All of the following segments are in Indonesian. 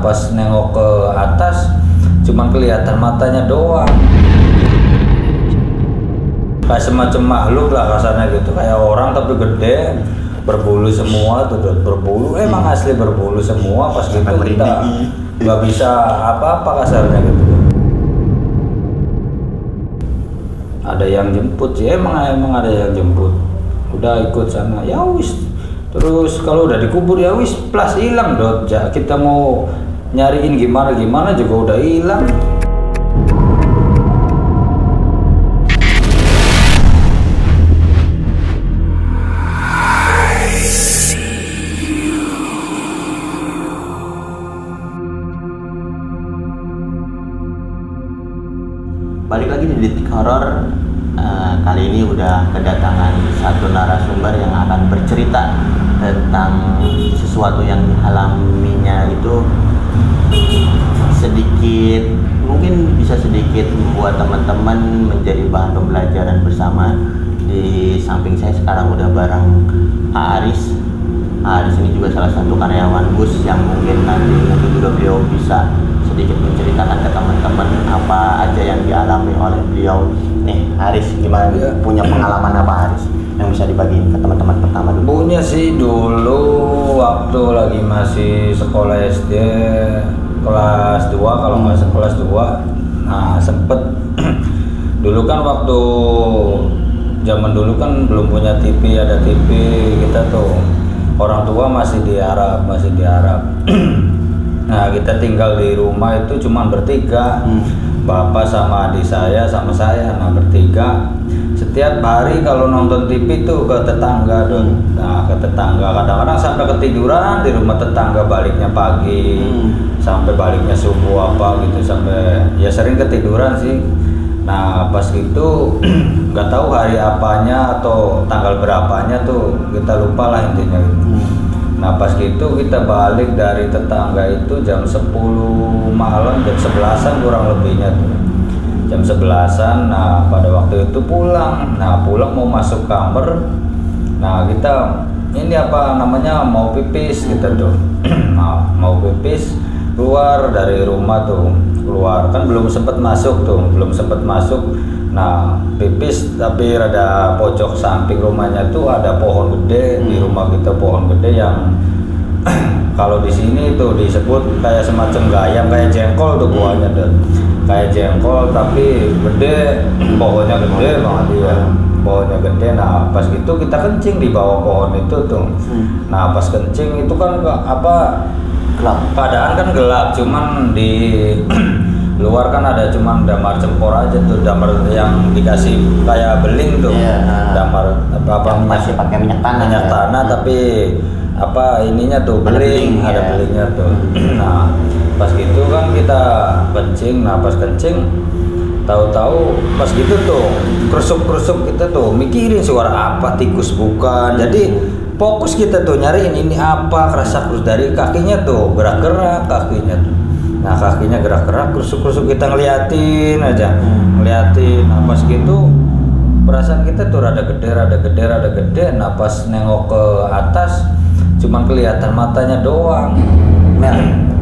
Pas nengok ke atas cuman kelihatan matanya doang, kayak semacam makhluk lah rasanya gitu, kayak orang tapi gede, berbulu semua tuh, berbulu emang asli berbulu semua. Pas gitu kita nggak bisa apa-apa kasarnya gitu. Ada yang jemput sih, emang ada yang jemput, udah ikut sana ya wis. Terus kalau udah dikubur ya wis, plus hilang dot. Kita mau nyariin gimana juga udah hilang. Balik lagi di Detik Horor. Kali ini udah kedatangan satu narasumber yang akan bercerita tentang sesuatu yang dialaminya itu sedikit, mungkin bisa sedikit membuat teman-teman menjadi bahan pembelajaran bersama. Di samping saya sekarang udah bareng Aris. Aris ini juga salah satu karyawan bus yang mungkin juga beliau bisa sedikit menceritakan ke teman-teman apa aja yang dialami oleh beliau. Nih, Aris, gimana? Ya. Punya pengalaman apa, Aris, yang bisa dibagiin ke teman-teman pertama dulu? Punya sih dulu waktu lagi masih sekolah SD kelas 2 kalau nggak kelas 2. Nah, sempet dulu kan waktu zaman dulu kan belum punya TV, ada TV kita tuh. Orang tua masih di Arab. Nah, kita tinggal di rumah itu cuma bertiga. Bapak sama adik saya sama saya, nah bertiga. Setiap hari kalau nonton TV tuh ke tetangga dong. Nah, ke tetangga kadang-kadang sampai ketiduran di rumah tetangga, baliknya pagi sampai baliknya subuh apa gitu, sampai ya sering ketiduran sih. Nah, pas itu nggak tahu hari apanya atau tanggal berapanya tuh kita lupa lah intinya gitu. Nah, pas gitu kita balik dari tetangga itu jam 10 malam, jam 11-an kurang lebihnya tuh. Jam 11-an, nah pada waktu itu pulang. Nah, pulang mau masuk kamar. Nah, kita ini apa namanya mau pipis kita tuh. Nah, mau pipis keluar dari rumah tuh. Keluar kan belum sempat masuk. Nah, pipis tapi rada pojok samping rumahnya tuh ada pohon gede. Di rumah kita pohon gede yang kalau di sini tuh disebut kayak semacam gayam, kayak jengkol tuh buahnya tuh. Kayak jengkol tapi gede, pohonnya gede banget ya. Pohonnya gede. Nah, pas gitu kita kencing di bawah pohon itu tuh. Nah, pas kencing itu kan apa gelap. Keadaan kan gelap, cuman di luar kan ada cuman damar cempor aja tuh, damar yang dikasih kayak beling tuh. Damar apa masih pakai minyak tanah. Tapi apa ininya tuh beling, ada belingnya tuh. Nah, pas gitu kan kita kencing. Nah, pas kencing tahu-tahu pas gitu tuh kerusuk kita tuh mikirin suara apa, tikus bukan. Jadi fokus kita tuh nyariin ini apa, kerasa kerus dari kakinya tuh gerak-gerak kakinya tuh. Nah, kakinya gerak-gerak, kerusuk-kerusuk kita ngeliatin aja, ngeliatin. Nah, pas gitu perasaan kita tuh rada gede. Nah, pas nengok ke atas cuman kelihatan matanya doang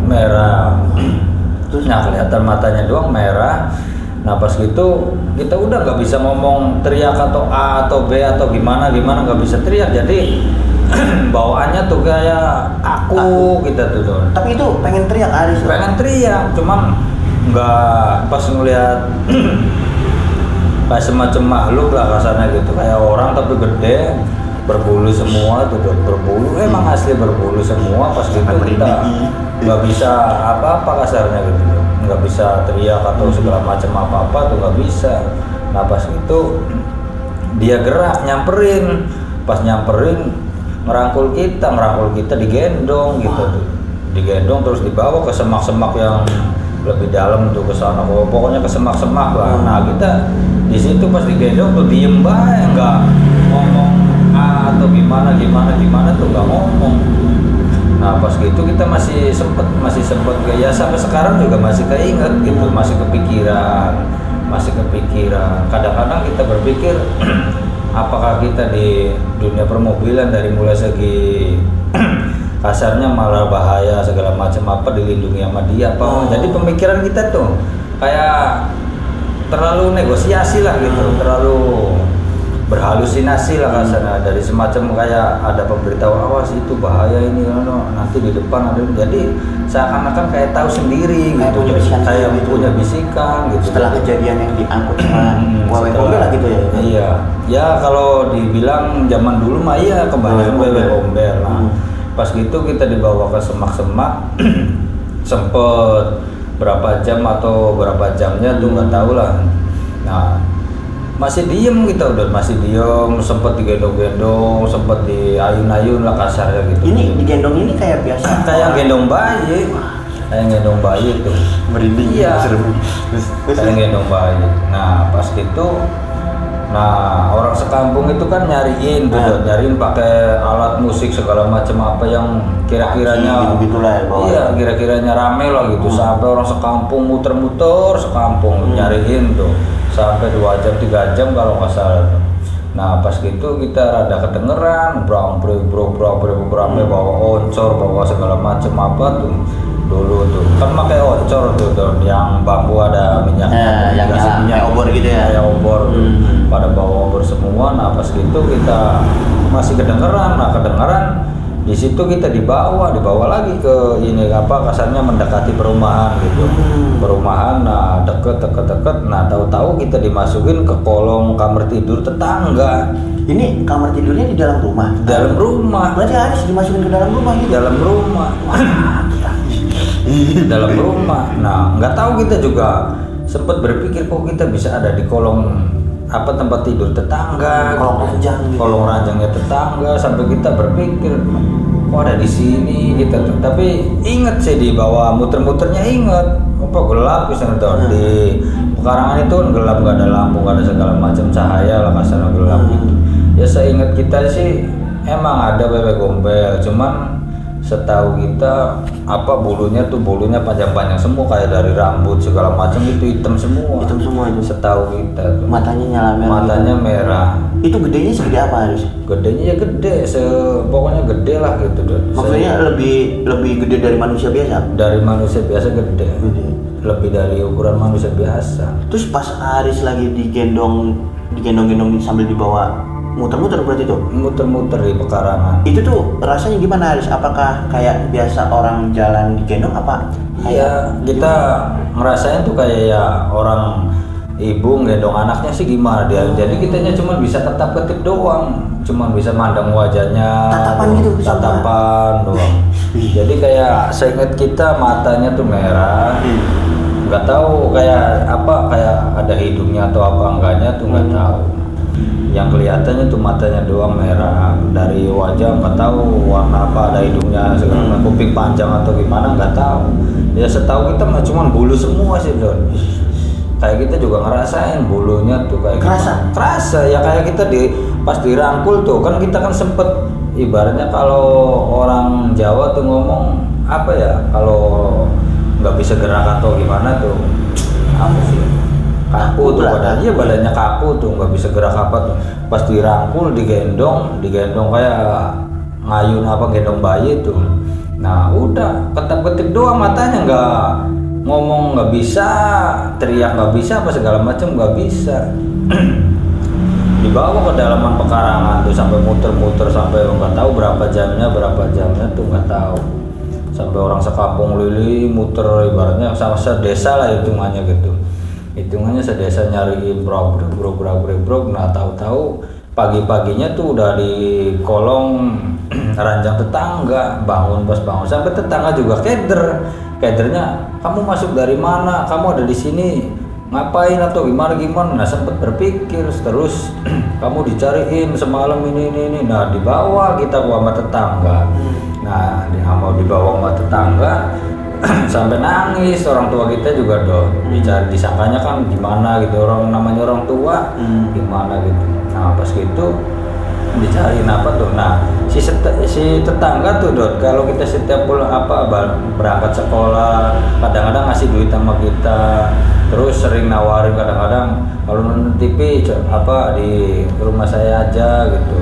merah. Terus nah, kelihatan matanya doang merah. Nah, pas gitu kita udah nggak bisa ngomong teriak atau A atau B atau gimana nggak bisa teriak. Jadi bawaannya tuh kayak kaku kita tuh. Tapi itu pengen teriak, Aris. Pengen teriak, cuman nggak, pas ngeliat kayak semacam makhluk lah rasanya gitu, kayak orang tapi gede, berbulu semua tuh, berbulu emang asli berbulu semua. Pas gitu kita nggak bisa apa-apa kasarnya gitu, nggak bisa teriak atau segala macam apa-apa tuh nggak bisa. Nah, pas itu dia gerak nyamperin, pas nyamperin ngerangkul kita digendong gitu tuh, digendong terus dibawa ke semak-semak yang lebih dalam tuh, ke sana pokoknya ke semak-semak lah. Nah, kita di situ pas digendong tuh diem bae, nggak ngomong A atau gimana tuh nggak ngomong. Nah, pas gitu kita masih sempet ya sampai sekarang juga masih keinget gitu, masih kepikiran. Kadang-kadang kita berpikir apakah kita di dunia permobilan dari mulai segi kasarnya malah bahaya segala macam apa dilindungi sama dia apa. Jadi pemikiran kita tuh kayak terlalu negosiasi lah gitu, terlalu berhalusinasi lah kasarnya, dari semacam kayak ada pemberitahuan awas itu bahaya ini nanti di depan ada, jadi seakan-akan kayak tahu sendiri kayak gitu, kayak punya bisikan gitu. Setelah kejadian yang diangkut sama wewe gombel lah gitu ya. Iya, ya kalau dibilang zaman dulu mah iya kebanyakan wewe gombel. Nah, pas gitu kita dibawa ke semak-semak, sempet berapa jam atau berapa jamnya tuh nggak tahu lah. Nah, masih diem kita udah masih diem, sempet digendong-gendong, sempet diayun-ayun lah kasarnya gitu. Ini digendong ini kayak biasa kayak gendong bayi, kayak gendong bayi tuh. Merinding. Iya, kayak gendong bayi. Nah pas gitu, nah orang sekampung itu kan nyariin tuh, nyariin pakai alat musik segala macam apa yang kira-kiranya iya kira-kiranya rame lah gitu, sampai orang sekampung muter-muter sekampung nyariin tuh sampai 2 jam 3 jam kalau nggak salah. Nah pas gitu kita rada kedengeran brang rame bawa oncor, bawa segala macam apa tuh dulu tuh kan pakai oncor tuh yang bambu ada minyaknya, yang kayak obor gitu ya, kayak obor tuh. Pada bawa obor semua. Nah pas gitu kita masih kedengeran, nah kedengeran di situ kita dibawa lagi ke ini apa kasarnya mendekati perumahan gitu, perumahan. Nah deket, nah tahu-tahu kita dimasukin ke kolong kamar tidur tetangga. Ini kamar tidurnya di dalam rumah? Dalam rumah. Berarti harus dimasukin ke dalam rumah gitu? Dalam rumah. Dalam rumah. Nah nggak tahu, kita juga sempat berpikir kok kita bisa ada di kolong apa tempat tidur tetangga, kolong ranjangnya tetangga, sampai kita berpikir kok ada di sini gitu. Tapi inget sih di bawah muter-muternya inget apa gelap bisa di pekarangan itu gelap, nggak ada lampu, nggak ada segala macam cahaya lah kasarnya gelap gitu. Ya seingat kita sih emang ada wewe gombel, cuman setahu kita apa bulunya panjang-panjang semua kayak dari rambut segala macam itu hitam semua itu. Setahu kita tuh. Matanya merah. Itu gedenya segede apa harus? Gedenya ya gede, pokoknya gede lah gitu. Maksudnya lebih gede dari manusia biasa? Dari manusia biasa gede. Lebih dari ukuran manusia biasa. Terus pas Aris lagi digendong sambil dibawa muter-muter, berarti tuh? Muter-muter di pekarangan. Itu tuh rasanya gimana Aris? Apakah kayak biasa orang jalan digendong apa? Iya, kita ngerasain tuh kayak ya orang ibu ngendong anaknya sih gimana dia. Jadi kitanya cuma bisa tetap-ketip doang, cuma bisa mandang wajahnya, tatapan doang. Jadi kayak seingat kita matanya tuh merah, nggak tahu kayak apa, kayak ada hidungnya atau apa enggaknya tuh nggak tahu. Yang kelihatannya tuh matanya doang merah, dari wajah nggak tahu warna apa, ada hidungnya segala macam, kuping panjang atau gimana nggak tahu. Ya setahu kita mah cuma bulu semua sih Don. Kayak kita juga ngerasain bulunya tuh kayak kerasa ya, kayak kita pas dirangkul tuh kan, kita kan sempet ibaratnya kalau orang Jawa tuh ngomong apa ya, kalau nggak bisa gerak atau gimana tuh apa sih, kaku tuh badannya, badannya kaku tuh nggak bisa gerak apa tuh. Pas dirangkul digendong kayak ngayun apa, gendong bayi tuh. Nah udah ketep-ketep doang matanya, nggak ngomong nggak bisa, teriak nggak bisa, apa segala macam nggak bisa. Dibawa ke dalaman pekarangan tuh sampai muter-muter sampai nggak tahu berapa jamnya tuh nggak tahu. Sampai orang sekampung lili muter, ibaratnya sama sedesa lah hitungannya gitu. Hitungannya sedesa nyariin brok. Nah tahu-tahu pagi-paginya tuh udah di kolong ranjang tetangga, bangun sampai tetangga juga kedernya, kamu masuk dari mana, kamu ada di sini ngapain atau gimana. Nah sempet berpikir terus kamu dicariin semalam ini. Nah dibawa kita sama tetangga. Nah mau dibawa sama tetangga sampai nangis, orang tua kita juga dong dicari, disangkanya kan gimana gitu, orang namanya orang tua gimana gitu. Nah pas gitu dicariin apa tuh. Nah si tetangga tuh Dot, kalau kita setiap bulan berangkat sekolah kadang-kadang ngasih duit sama kita, terus sering nawarin kadang-kadang kalau nonton TV apa di rumah saya aja gitu.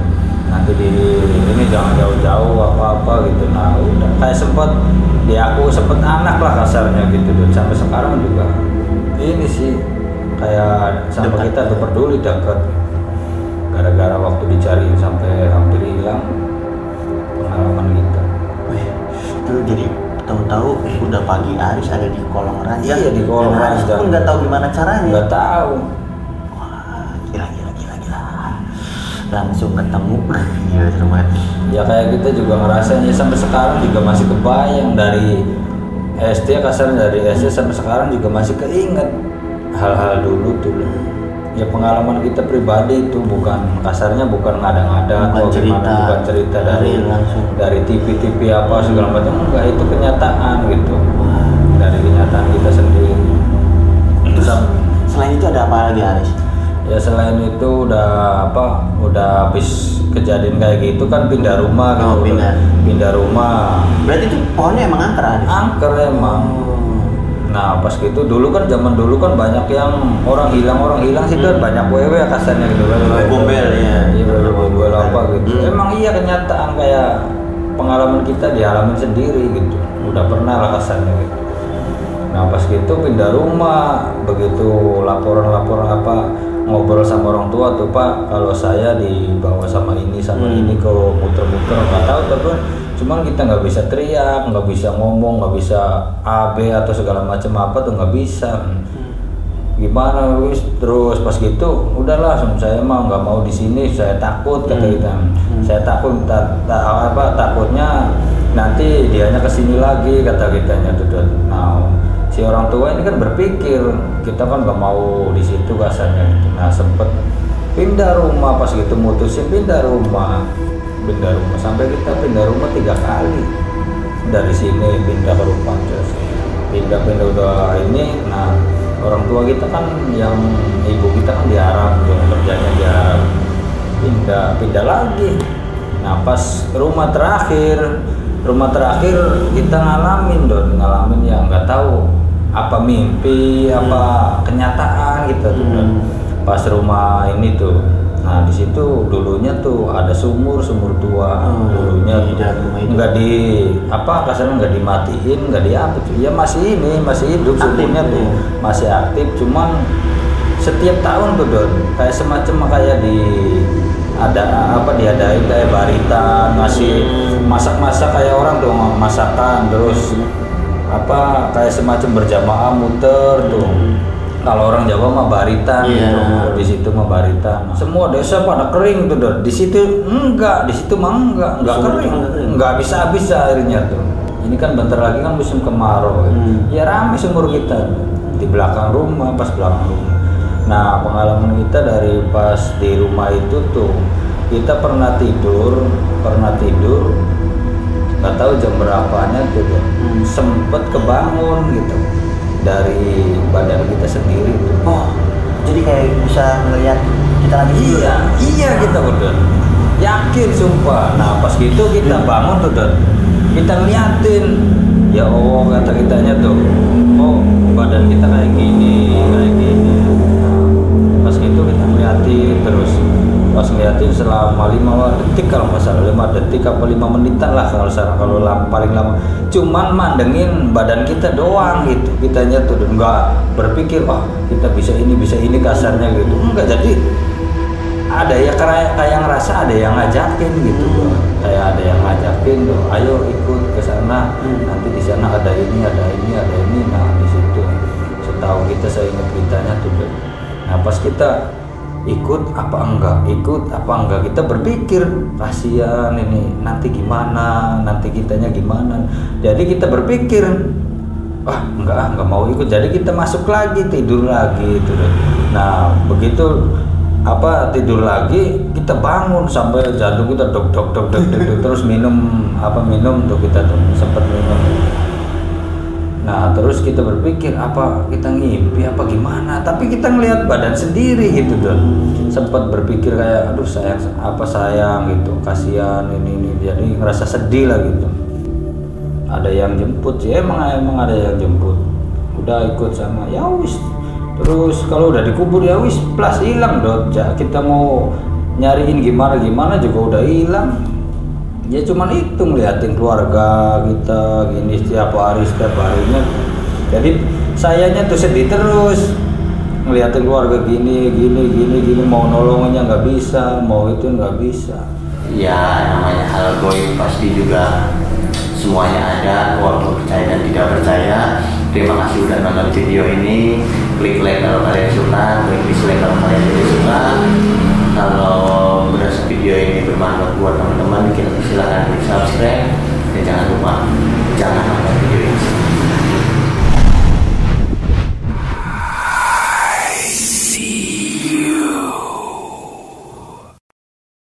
nanti di ini jangan jauh-jauh apa-apa gitu. Nah udah kayak sempet aku sempet anak lah kasarnya gitu. Dan sampai sekarang juga ini sih kayak sama kita tuh peduli dekat, gara-gara waktu dicari sampai hampir hilang pengalaman kita. Itu jadi tahu-tahu udah pagi Aris ada di kolong ranjang. Iya, di kolong Aris ranjang. pun nggak tahu gimana caranya. Nggak tahu. Wah, gila. Langsung ketemu. Gila serem banget. Ya kayak kita juga ngerasain ya, sampai sekarang juga masih kebayang dari SD, kasarnya dari SD sampai sekarang juga masih keinget hal-hal dulu tuh. Ya pengalaman kita pribadi itu bukan kasarnya, bukan ngada-ngada atau gimana, bukan cerita dari TV apa segala macam, enggak, itu kenyataan gitu. Dari kenyataan kita sendiri. Selain itu ada apa lagi Aris? Ya selain itu udah habis kejadian kayak gitu kan pindah rumah gitu. Pindah rumah. Berarti itu pohonnya emang angker Aris? Angker emang. Nah pas gitu dulu kan, zaman dulu kan banyak yang orang hilang sih kan, banyak wewe kasarnya gitu kan. Gombel ya. Iya, gombel apa gitu. Emang iya kenyataan, kayak pengalaman kita dialamin sendiri gitu. Udah pernah lah kasarnya gitu. Nah pas gitu pindah rumah, begitu laporan apa ngobrol sama orang tua tuh, Pak kalau saya dibawa sama ini ini ke muter-muter nggak tahu tapi cuman kita nggak bisa teriak, nggak bisa ngomong, nggak bisa AB atau segala macam apa tuh nggak bisa. Gimana wis, terus pas gitu udahlah saya mah nggak mau di sini, saya takut kata kita. Saya takut takutnya nanti dianya kesini lagi kata kitanya tuh. Nah si orang tua ini kan berpikir kita kan nggak mau di situ kasarnya gitu. Nah sempet pindah rumah, pas gitu mutusin pindah rumah sampai kita pindah rumah 3 kali. Dari sini pindah ke rumah terus pindah udah ini. Nah orang tua kita kan, yang ibu kita kan di Arab, yang kerjanya di Arab, pindah lagi. Nah pas rumah terakhir kita ngalamin yang nggak tahu apa mimpi apa kenyataan gitu tuh. Pas rumah ini tuh, nah di situ dulunya tuh ada sumur tua. Dulunya nggak di kasarnya nggak dimatiin, nggak diapa tuh ya, masih hidup sumurnya tuh, masih aktif. Cuman setiap tahun tuh kayak semacam kayak diadain kayak baritan, masih masak kayak orang tuh masakan, terus kayak semacam berjamaah muter tuh. Kalau orang Jawa mah baritan gitu. Di situ mah baritan. Semua desa pada kering tuh di situ enggak, di situ mah enggak kering. Enggak bisa habis airnya tuh. Ini kan bentar lagi kan musim kemarau. Ya ramai sumur kita di belakang rumah, pas belakang rumah. Nah pengalaman kita dari pas di rumah itu tuh, kita pernah tidur nggak tahu jam berapanya tuh sempet kebangun gitu dari badan kita sendiri tuh. Oh jadi kayak bisa ngeliat kita lagi tidur? Iya kita udah yakin sumpah. Nah pas gitu kita bangun tuh kita ngeliatin, ya Allah kata kitanya tuh, oh badan kita kayak gini. Pas gitu kita ngeliatin terus, pas ngeliatin selama 5 detik kalau nggak salah, 5 detik apa 5 menitan lah kalau paling lama. Cuman mandengin badan kita doang gitu, kitanya tuh nggak berpikir kita bisa ini kasarnya gitu, enggak. Jadi ada ya kayak ngerasa ada yang ngajakin gitu, kayak ada yang ngajakin tuh, ayo ikut ke sana, nanti di sana ada ini. Nah di situ setahu kita, saya ingat kitanya tuh. Nah pas kita ikut apa enggak kita berpikir kasihan ini nanti gimana, nanti kitanya gimana. Jadi kita berpikir enggak mau ikut. Jadi kita masuk lagi, tidur lagi itu. Nah begitu tidur lagi, kita bangun sampai jantung kita dok terus minum tuh, kita tuh sempat minum. Nah terus kita berpikir kita ngimpi apa gimana, tapi kita ngelihat badan sendiri gitu tuh. Sempat berpikir kayak aduh sayang gitu, kasihan ini. Jadi ngerasa sedih lah gitu. Ada yang jemput sih, emang ada yang jemput. Udah ikut sama, ya wis. Terus kalau udah dikubur ya wis, plus hilang kita mau nyariin gimana juga udah hilang. Ya cuman itu ngeliatin keluarga kita gini setiap harinya. Jadi sayanya tuh sedih terus ngeliatin keluarga gini, mau nolongnya nggak bisa, mau itu nggak bisa. Ya namanya hal goib pasti juga semuanya ada, walaupun percaya dan tidak percaya. Terima kasih udah nonton video ini. Klik like kalau kalian suka, klik dislike kalau kalian tidak suka. Kalau berasa video ini bermanfaat buat teman-teman, silahkan klik subscribe dan jangan lupa jangan